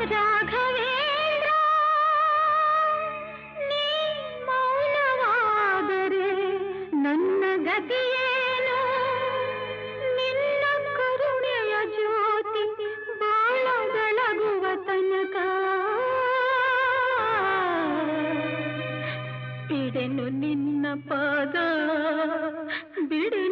ರಾಘವೇಂದ್ರ ನೀ ಮೌನವಾದರೆ ನನ್ನ ಗತಿಯೇನು ನಿನ್ನ ಕರುಣೆಯ ಜ್ಯೋತಿ ಬಾಳ ಬೆಳಗುವ ತನಕ ಬಿಡೆನು ನಿನ್ನ ಪಾದ ಬಿಡೆನು